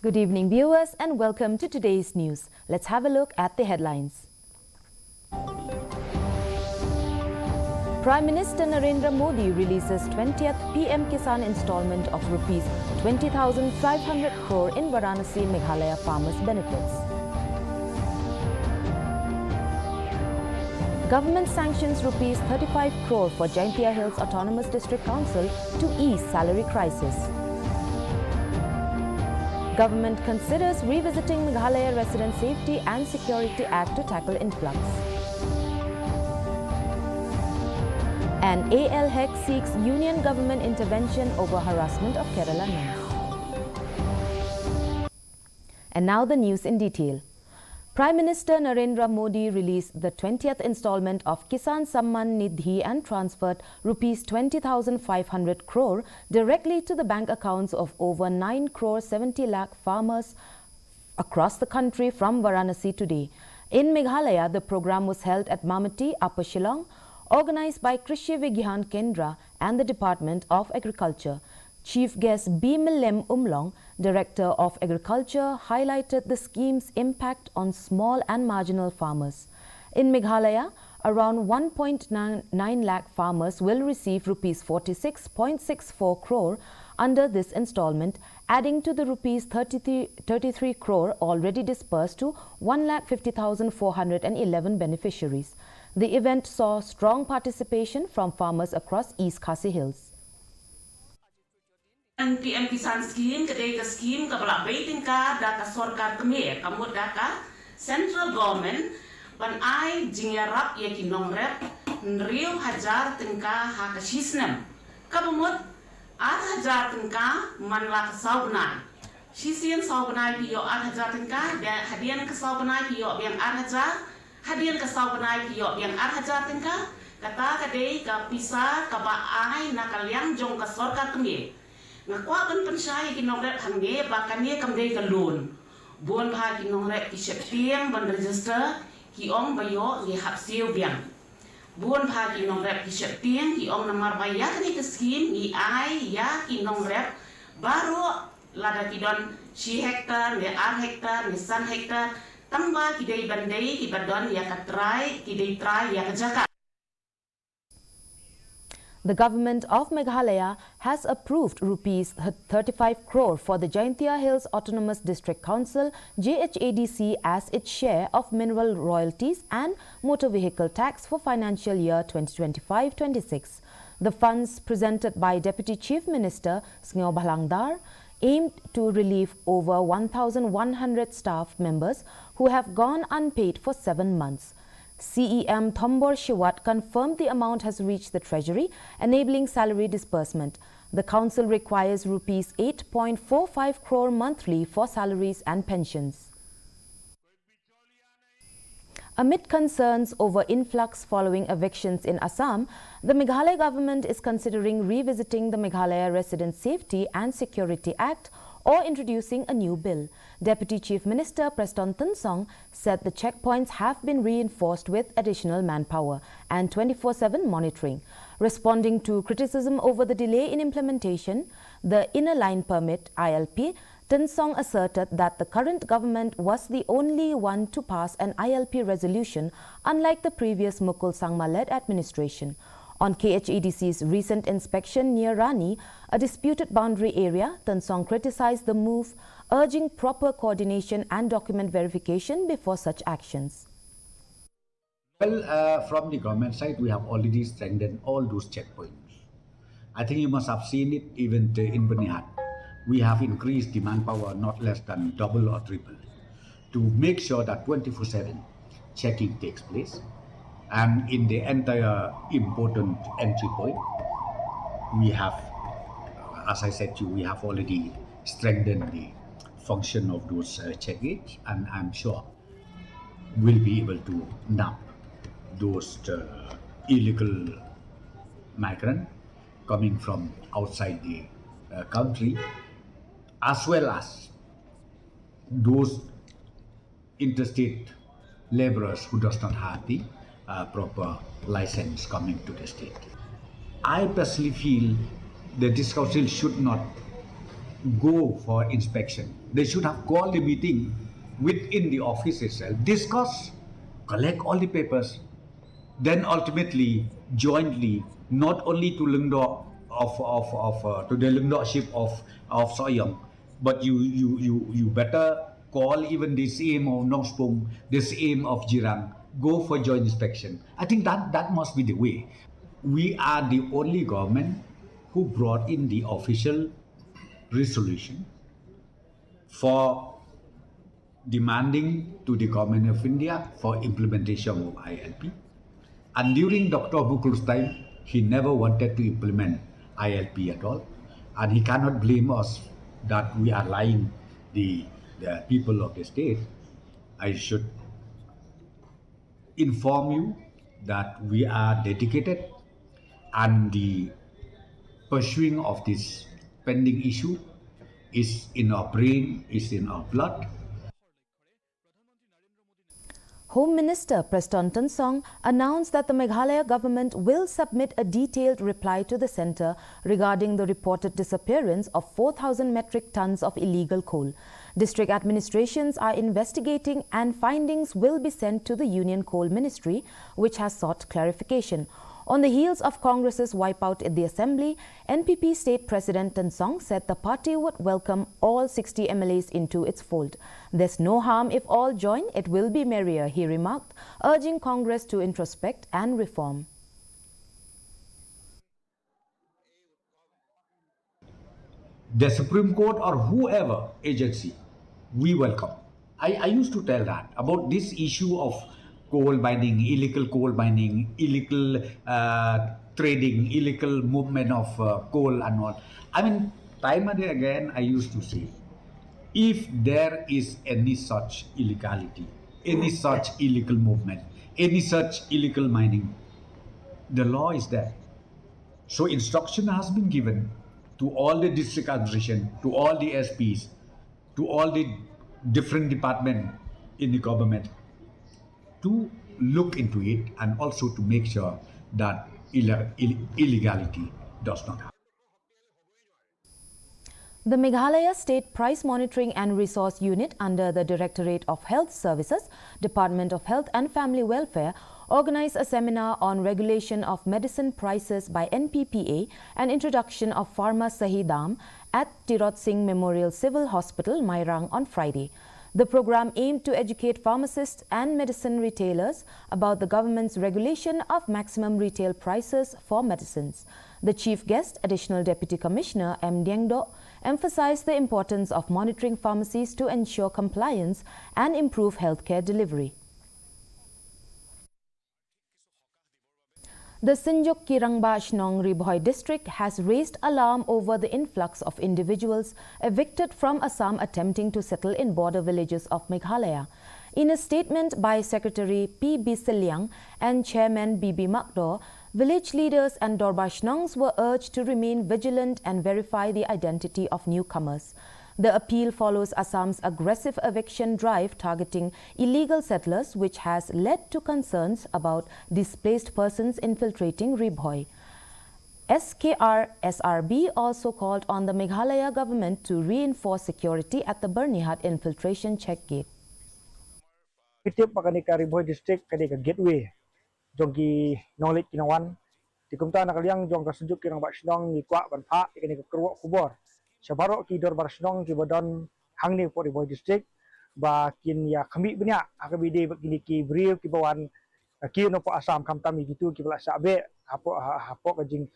Good evening, viewers, and welcome to today's news. Let's have a look at the headlines. Prime Minister Narendra Modi releases 20th PM-Kisan installment of Rs 20,500 crore in Varanasi, Meghalaya farmers' benefits. Government sanctions Rs 35 crore for Jaintia Hills Autonomous District Council to ease salary crisis. Government considers revisiting Meghalaya Resident Safety and Security Act to tackle influx. And AL-HEC seeks union government intervention over harassment of Kerala nuns. And now the news in detail. Prime Minister Narendra Modi released the 20th installment of Kisan Samman Nidhi and transferred Rs 20,500 crore directly to the bank accounts of over 9 crore 70 lakh farmers across the country from Varanasi today. In Meghalaya, the program was held at Mamati, Upper Shillong, organized by Krishi Vigyan Kendra and the Department of Agriculture. Chief guest Bimilem Umlong, Director of Agriculture, highlighted the scheme's impact on small and marginal farmers. In Meghalaya, around 1.9 lakh farmers will receive Rs 46.64 crore under this installment, adding to the Rs 33 crore already dispersed to 1,50,411 beneficiaries. The event saw strong participation from farmers across East Khasi Hills. PM-Kisan scheme kedai ke scheme ke belak baitin ka da ka sorkar kemir kamut da ka central government pan ai jingarap ye kinong rep nriu hajar tingka ha ka shisnem kabumut at hajar tingka man la ka saubnai shisien saubnai piyo at hajar tingka da hadian ke saubnai piyo biang at hajar hadian ke saubnai piyo biang at hajar tingka kata kedai ka pisa ka ba ai na kaliang jong ka sorkar kemir ngakwa kan pensai kinong rep hange bakane kamdei kalun bon pha kinong rep ki septiang ban register ki ong bayo li hapsiu biang bon pha kinong rep ki septiang ki ong namar bayar ni ke scheme ni ai ya kinong rep baru lada kidon si hektar ne ar hektar ne san hektar tamba kidai bandai ki badon ya katrai kidai trai ya kajaka. The government of Meghalaya has approved Rs 35 crore for the Jaintia Hills Autonomous District Council JHADC as its share of mineral royalties and motor vehicle tax for financial year 2025-26. The funds presented by Deputy Chief Minister Sneo Bhalangdar aimed to relieve over 1,100 staff members who have gone unpaid for 7 months. CEM Thombor Shiwat confirmed the amount has reached the Treasury, enabling salary disbursement. The council requires Rs 8.45 crore monthly for salaries and pensions. Amid concerns over influx following evictions in Assam, the Meghalaya government is considering revisiting the Meghalaya Resident Safety and Security Act or introducing a new bill. Deputy Chief Minister Preston Tunsong said the checkpoints have been reinforced with additional manpower and 24/7 monitoring. Responding to criticism over the delay in implementation, the Inner Line Permit ILP, Tunsong asserted that the current government was the only one to pass an ILP resolution, unlike the previous Mukul Sangma-led administration. On KHEDC's recent inspection near Rani, a disputed boundary area, Tunsong criticized the move, urging proper coordination and document verification before such actions. Well, from the government side, we have already strengthened all those checkpoints. I think you must have seen it even in Banihat. We have increased the manpower not less than double or triple to make sure that 24/7 checking takes place. And in the entire important entry point, we have, as I said to you, we have already strengthened the function of those check gates, and I'm sure we'll be able to nab those illegal migrants coming from outside the country, as well as those interstate laborers who does not have the proper license coming to the state. I personally feel that this council should not go for inspection. They should have called the meeting within the office itself, discuss, collect all the papers, then ultimately, jointly, not only to Lungdok to the Lungdokship of Soyang, but you better call even the CM of Nongspong, the CM of Jirang, go for joint inspection. I think that must be the way. We are the only government who brought in the official resolution for demanding to the government of India for implementation of ILP. And during Dr. Bukul's time, he never wanted to implement ILP at all. And he cannot blame us that we are lying the people of the state. I should inform you that we are dedicated, and the pursuing of this pending issue is in our brain, is in our blood. Home Minister Preston Tonsong announced that the Meghalaya government will submit a detailed reply to the centre regarding the reported disappearance of 4,000 metric tons of illegal coal. District administrations are investigating and findings will be sent to the Union Coal Ministry, which has sought clarification. On the heels of Congress's wipeout in the Assembly, NPP State President Tonsong said the party would welcome all 60 MLAs into its fold. There's no harm if all join, it will be merrier, he remarked, urging Congress to introspect and reform. The Supreme Court or whoever agency, we welcome. I used to tell that about this issue of coal mining, illegal trading, illegal movement of coal and all. I mean, time and again, I used to say, if there is any such illegality, any such illegal movement, any such illegal mining, the law is there. So instruction has been given to all the district administration, to all the SPs, to all the different departments in the government to look into it, and also to make sure that illegality does not happen. The Meghalaya State Price Monitoring and Resource Unit under the Directorate of Health Services, Department of Health and Family Welfare organized a seminar on regulation of medicine prices by NPPA and introduction of Pharma Sahi Dam at Tirot Singh Memorial Civil Hospital, Mairang on Friday. The program aimed to educate pharmacists and medicine retailers about the government's regulation of maximum retail prices for medicines. The chief guest, Additional Deputy Commissioner M. Diengdo, emphasized the importance of monitoring pharmacies to ensure compliance and improve healthcare delivery. The Sinjuk Kirangba Shnong Ribhoi district has raised alarm over the influx of individuals evicted from Assam attempting to settle in border villages of Meghalaya. In a statement by Secretary P. B. Selyang and Chairman B. B. Makdo, village leaders and Dorba Shnongs were urged to remain vigilant and verify the identity of newcomers. The appeal follows Assam's aggressive eviction drive targeting illegal settlers, which has led to concerns about displaced persons infiltrating Ribhoi. SRB also called on the Meghalaya government to reinforce security at the Bernihat infiltration check gate. Kitip pakanika Ribhoi district kadika gateway jongki knowledge kinawan dikumta nakaliang jong kasujuk kirang bakshnong ni kwa banpa ikanika kerwak kubor. Sabarok ki dor barsnong ki badon hangni po Ribhoi district ba kin ya kami benya akabide begini ki bril ki bawan ki no po Assam kamtami gitu ki bala sabe hapo ka jing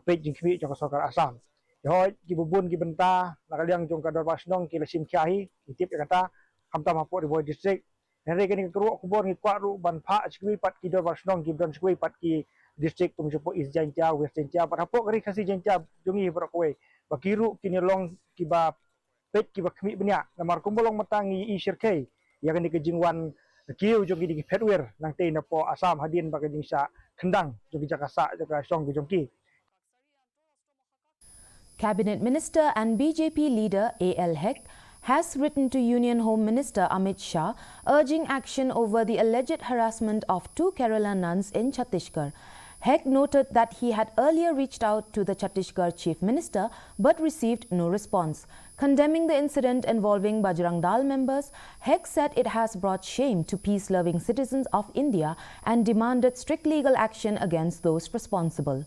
page jing kami jong sarkar Assam yo ki bubun ki benta nakaliang jong ka dor barsnong ki lasim kiahi kitip kata kamtam hapo Ribhoi district nere kini keruk kubor ni kwa ru ban pha chkui pat ki dor barsnong ki don chkui pat ki district tum jopo East Jaintia West Jaintia pat hapo kari kasi Jaintia jongi berokwe bakiru kini long kiba pet kiba kami benya namar kumbolong matangi isirkei ya kini kejingwan kiu jogi di petwer nang te na po Assam hadin bagajing sa kendang jogi jakasa jaga song jongki. Cabinet Minister and BJP leader A.L. Hek has written to Union Home Minister Amit Shah urging action over the alleged harassment of 2 Kerala nuns in Chhattisgarh. Hegg noted that he had earlier reached out to the Chhattisgarh Chief Minister but received no response. Condemning the incident involving Bajrang Dal members, Hegg said it has brought shame to peace-loving citizens of India and demanded strict legal action against those responsible.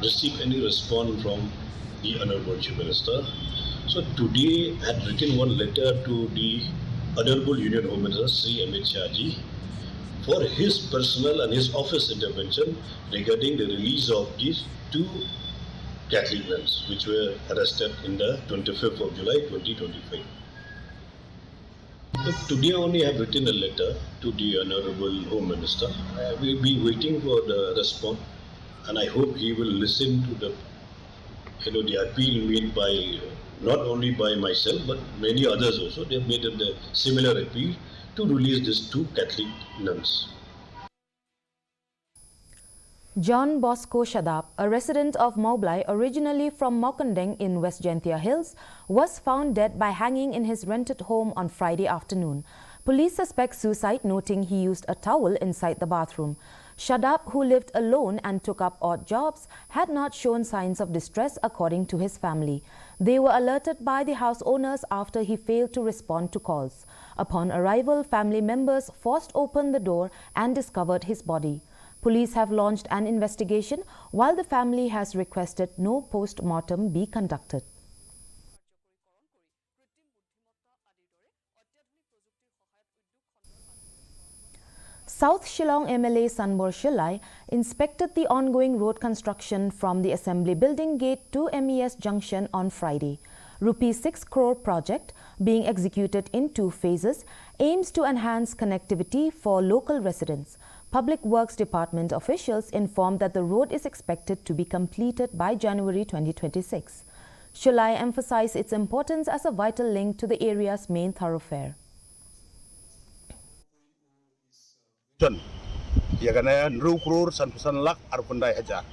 Receive any response from the Honorable Chief Minister. So today I had written one letter to the Honorable Union Home Minister Sri Amit Shah ji for his personal and his office intervention regarding the release of these two Catholic nuns which were arrested in the 25th of July 2025. So today only I have written a letter to the Honorable Home Minister. I will be waiting for the response, and I hope he will listen to the appeal made by not only by myself but many others also. They have made a similar appeal to release these two Catholic nuns. John Bosco Shadap, a resident of Moblai, originally from Mokandeng in West Jaintia Hills, was found dead by hanging in his rented home on Friday afternoon. Police suspect suicide, noting he used a towel inside the bathroom. Shadap, who lived alone and took up odd jobs, had not shown signs of distress according to his family. They were alerted by the house owners after he failed to respond to calls. Upon arrival, family members forced open the door and discovered his body. Police have launched an investigation, while the family has requested no post-mortem be conducted. South Shillong MLA Sanbor Shilai inspected the ongoing road construction from the Assembly Building Gate to MES Junction on Friday. ₹6 crore project, being executed in 2 phases, aims to enhance connectivity for local residents. Public Works Department officials informed that the road is expected to be completed by January 2026. Shilai emphasized its importance as a vital link to the area's main thoroughfare. Ya kana rukrur san lak arpundai aja.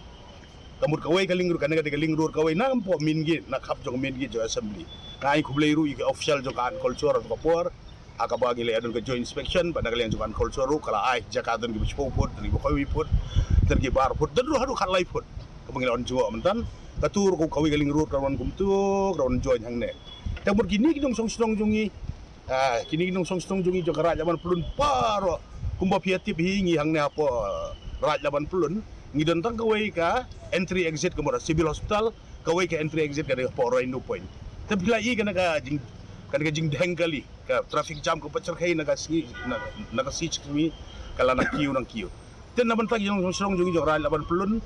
Kamut kawai kalingrur kana kalingrur kawai na po mingi na kap jong mingi jo assembly. Ngai kubleiru ike official jong kan culture ko por akabagi le adun ke joint inspection pada kalian jong kan culture kala ai jakadun ke put ni kawai put tergi bar put dan hadu kan lai put. Kamangil on jo mentan katur ko kawai kalingrur kawan kumtu kawan join hang ne. Tamur gini kidong song jongi kini kidong song jongi jo kara jaman pelun paro kumba piatip hingi hang ne apo raj laban pulun ngidon tang kawai ka entry exit kemura civil hospital kawai ka entry exit ka po roindo point tapi lai kana jing deng kali ka traffic jam ko pacar kai naga si kami kala na kiu ten naban tag yung song jung raj laban pulun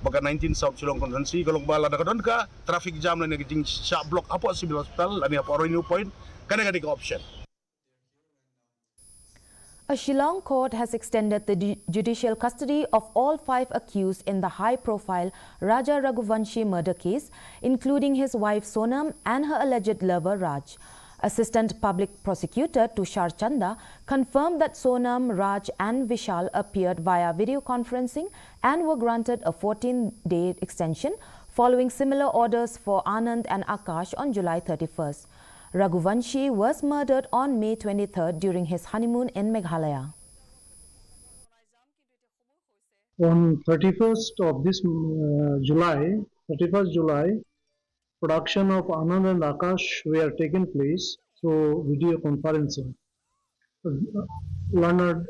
baka 19 South Shillong Constituency kalong bala na kadon ka traffic jam na jing sa block apo civil hospital ani apo roindo point kana ka option. A Shillong court has extended the judicial custody of all 5 accused in the high-profile Raja Raghuvanshi murder case, including his wife Sonam and her alleged lover Raj. Assistant Public Prosecutor Tushar Chanda confirmed that Sonam, Raj and Vishal appeared via video conferencing and were granted a 14-day extension following similar orders for Anand and Akash on July 31st. Raghuvanshi was murdered on May 23rd during his honeymoon in Meghalaya. On 31st July, production of Anand and Akash were taken place through video conferencing. Learned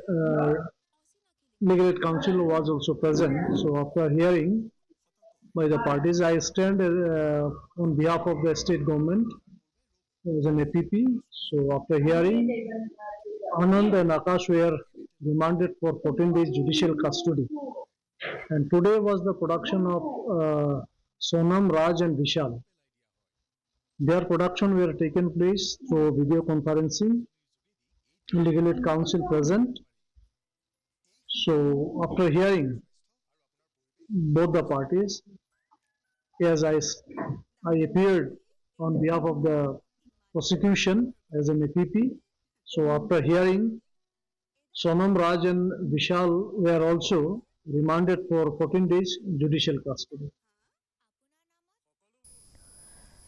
legal aid counsel was also present. So after hearing by the parties, I stand on behalf of the state government as an APP. So after hearing, Anand and Akash were remanded for 14 days judicial custody. And today was the production of Sonam, Raj and Vishal. Their production were taken place through video conferencing, legal aid counsel present. So after hearing both the parties, as I appeared on behalf of the prosecution as an APP. So after hearing, Sonam, Raj and Vishal were also remanded for 14 days judicial custody.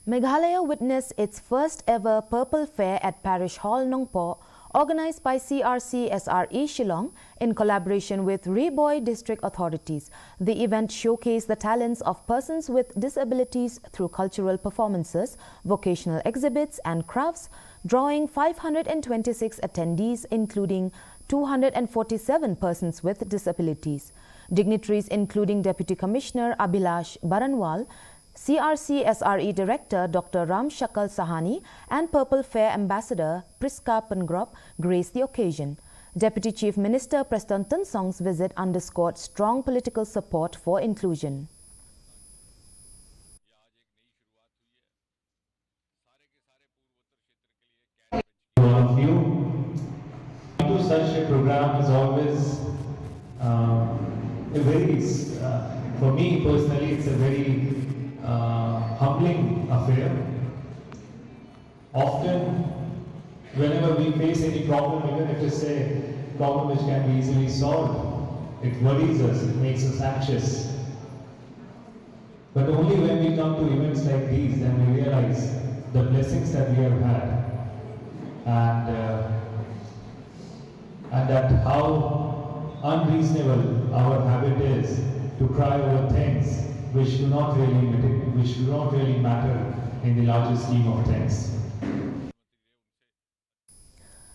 Meghalaya witnessed its first ever Purple Fair at Parish Hall, Nongpo organized by CRC SRE Shillong in collaboration with Reboy district authorities. The event showcased the talents of persons with disabilities through cultural performances, vocational exhibits and crafts, drawing 526 attendees including 247 persons with disabilities. Dignitaries including Deputy Commissioner Abhilash Baranwal, CRC SRE Director Dr. Ram Shakal Sahani and Purple Fair Ambassador Priska Pangrop graced the occasion. Deputy Chief Minister Preston Song's visit underscored strong political support for inclusion. All of you, to such a program is always for me personally, it's a very humbling affair. Often, whenever we face any problem, even if it's a problem which can be easily solved, it worries us, it makes us anxious. But only when we come to events like these, then we realize the blessings that we have had, and that how unreasonable our habit is to cry over things which do not really matter in the larger scheme of things.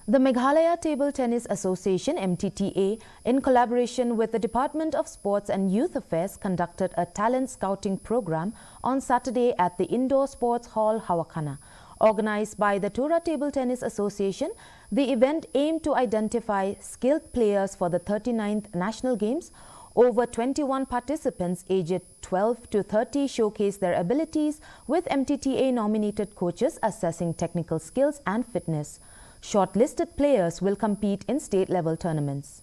The Meghalaya Table Tennis Association (MTTA), in collaboration with the Department of Sports and Youth Affairs, conducted a talent scouting program on Saturday at the Indoor Sports Hall, Hawakana. Organized by the Tura Table Tennis Association, the event aimed to identify skilled players for the 39th National Games. Over 21 participants aged 12 to 30 showcased their abilities, with MTTA-nominated coaches assessing technical skills and fitness. Shortlisted players will compete in state-level tournaments.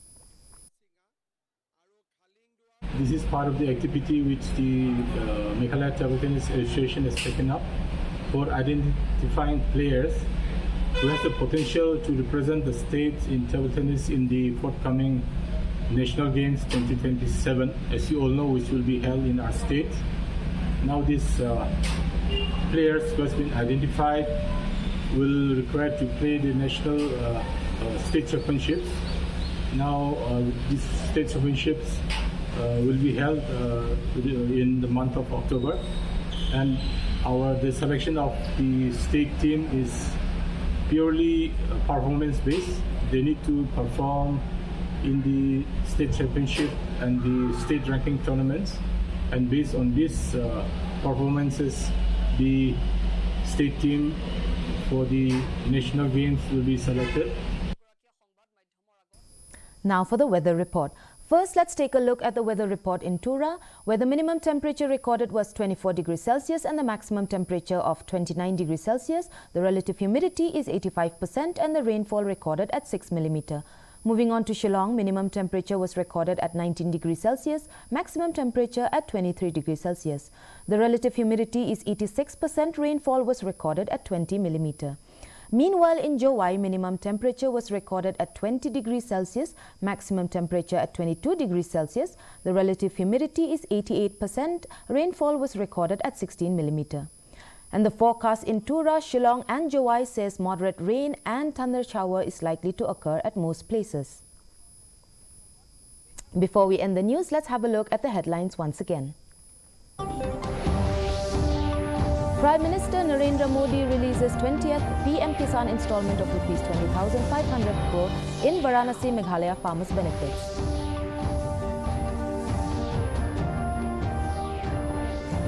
This is part of the activity which the Meghalaya Table Tennis Association has taken up for identifying players who have the potential to represent the state in table tennis in the forthcoming National Games 2027, as you all know, which will be held in our state. Now these players who have been identified will require to play the national state championships. Now these state championships will be held in the month of October, and the selection of the state team is purely performance based. They need to perform in the state championship and the state ranking tournaments, and based on these performances, the state team for the national games will be selected. Now for the weather report. First, let's take a look at the weather report in Tura, where the minimum temperature recorded was 24 degrees Celsius and the maximum temperature of 29 degrees Celsius. The relative humidity is 85% and the rainfall recorded at 6 mm. Moving on to Shillong, minimum temperature was recorded at 19 degrees Celsius, maximum temperature at 23 degrees Celsius. The relative humidity is 86%, rainfall was recorded at 20 mm. Meanwhile, in Jowai, minimum temperature was recorded at 20 degrees Celsius, maximum temperature at 22 degrees Celsius. The relative humidity is 88%, rainfall was recorded at 16 mm. And the forecast in Tura, Shillong and Jowai says moderate rain and thunder shower is likely to occur at most places. Before we end the news, let's have a look at the headlines once again. Prime Minister Narendra Modi releases 20th PM-Kisan installment of Rs 20,500 crore in Varanasi, Meghalaya farmers' benefits.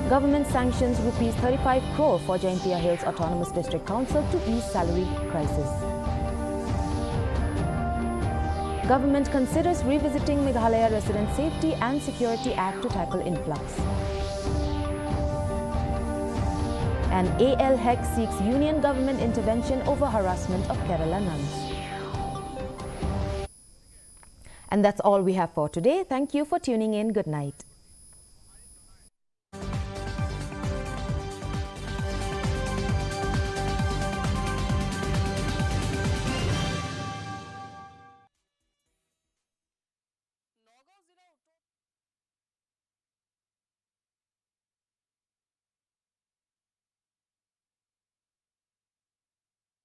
Government sanctions Rs 35 crore for Jaintia Hills Autonomous District Council to ease salary crisis. Government considers revisiting Meghalaya Resident Safety and Security Act to tackle influx. And AL HEC seeks union government intervention over harassment of Kerala nuns. And that's all we have for today. Thank you for tuning in. Good night.